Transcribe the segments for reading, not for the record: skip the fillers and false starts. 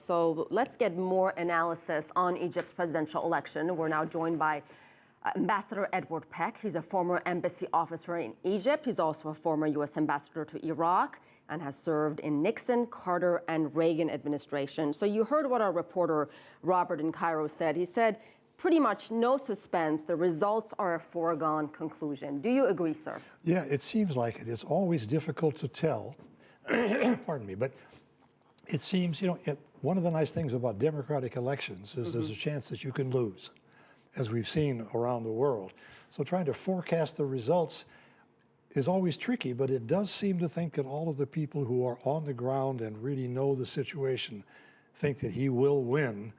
So let's get more analysis on Egypt's presidential election. We're now joined by Ambassador Edward Peck. He's a former embassy officer in Egypt. He's also a former U.S. ambassador to Iraq and has served in Nixon, Carter, and Reagan administration. So you heard what our reporter Robert in Cairo said. He said, pretty much no suspense. The results are a foregone conclusion. Do you agree, sir? Yeah, it seems like it. It's always difficult to tell. Pardon me, but it seems, one of the nice things about democratic elections is there's a chance that you can lose, as we've seen around the world. So trying to forecast the results is always tricky, but it does seem to think that all of the people who are on the ground and really know the situation think that he will win,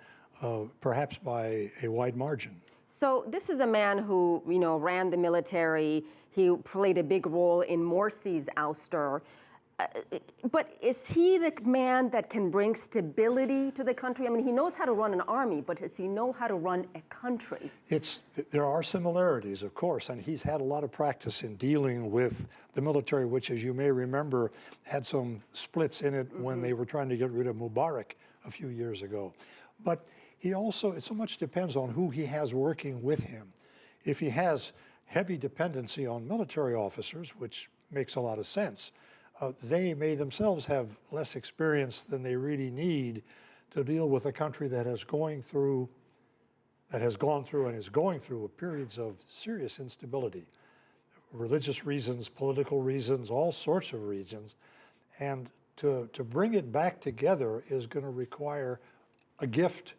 perhaps by a wide margin. So this is a man who, ran the military. He played a big role in Morsi's ouster. But is he the man that can bring stability to the country? I mean, he knows how to run an army, but does he know how to run a country? There are similarities, of course, and he's had a lot of practice in dealing with the military, which, as you may remember, had some splits in it when they were trying to get rid of Mubarak a few years ago. But he also, it so much depends on who he has working with him. If he has heavy dependency on military officers, which makes a lot of sense, they may themselves have less experience than they really need to deal with a country that has gone through and is going through periods of serious instability, religious reasons, political reasons, all sorts of reasons. And to bring it back together is going to require a gift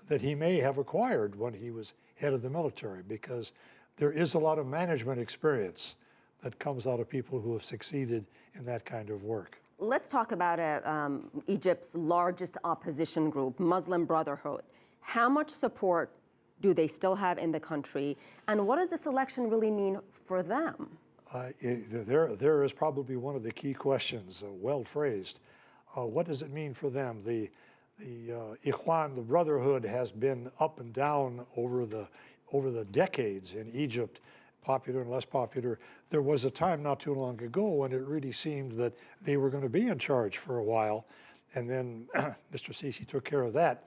that he may have acquired when he was head of the military, because there is a lot of management experience that comes out of people who have succeeded in that kind of work. Let's talk about Egypt's largest opposition group, Muslim Brotherhood. How much support do they still have in the country, and what does this election really mean for them? There is probably one of the key questions, well phrased. What does it mean for them? The Ikhwan, the Brotherhood, has been up and down over the decades in Egypt, popular and less popular. There was a time not too long ago when it really seemed that they were going to be in charge for a while, and then Mr. Sisi took care of that.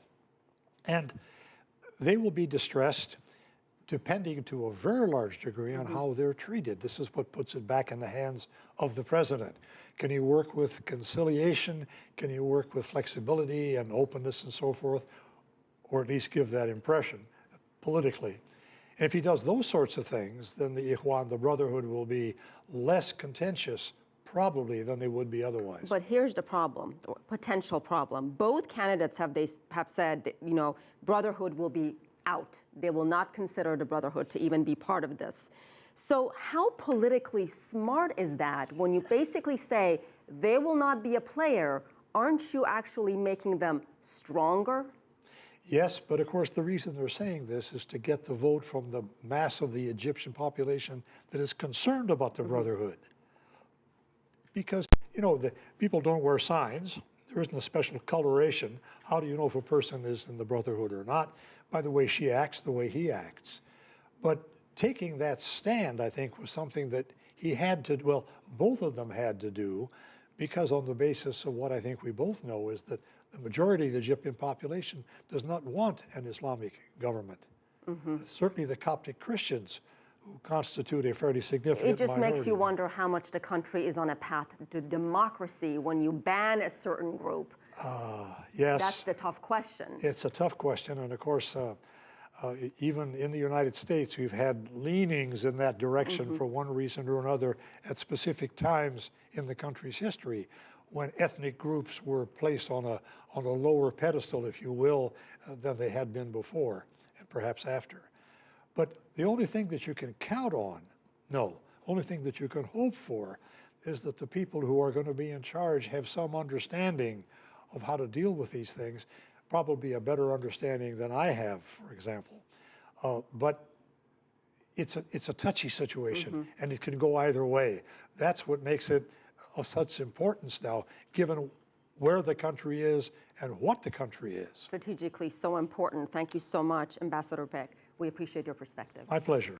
And they will be distressed, depending to a very large degree on how they're treated. This is what puts it back in the hands of the president. Can he work with conciliation? Can he work with flexibility and openness and so forth, or at least give that impression politically? And if he does those sorts of things, then the Ikhwan, the Brotherhood, will be less contentious probably than they would be otherwise. But here's the problem, or potential problem. Both candidates have said that, Brotherhood will be out. They will not consider the Brotherhood to even be part of this. So how politically smart is that when you basically say they will not be a player? Aren't you actually making them stronger? Yes, but of course the reason they're saying this is to get the vote from the mass of the Egyptian population that is concerned about the Brotherhood. Because, the people don't wear signs. There isn't a special coloration. How do you know if a person is in the Brotherhood or not? By the way she acts, the way he acts. But taking that stand, I think, was something that he had to, well, both of them had to do, because on the basis of what I think we both know is that the majority of the Egyptian population does not want an Islamic government. Certainly the Coptic Christians, who constitute a fairly significant minority. It just makes you wonder how much the country is on a path to democracy when you ban a certain group. Yes. That's the tough question. It's a tough question, and of course, even in the United States, we've had leanings in that direction for one reason or another at specific times in the country's history, when ethnic groups were placed on a lower pedestal, if you will, than they had been before, and perhaps after. But the only thing that you can count on, only thing that you can hope for, is that the people who are going to be in charge have some understanding of how to deal with these things, probably a better understanding than I have, for example. But it's a touchy situation, and it can go either way. That's what makes it of such importance now, given where the country is and what the country is. Strategically so important. Thank you so much, Ambassador Peck. We appreciate your perspective. My pleasure.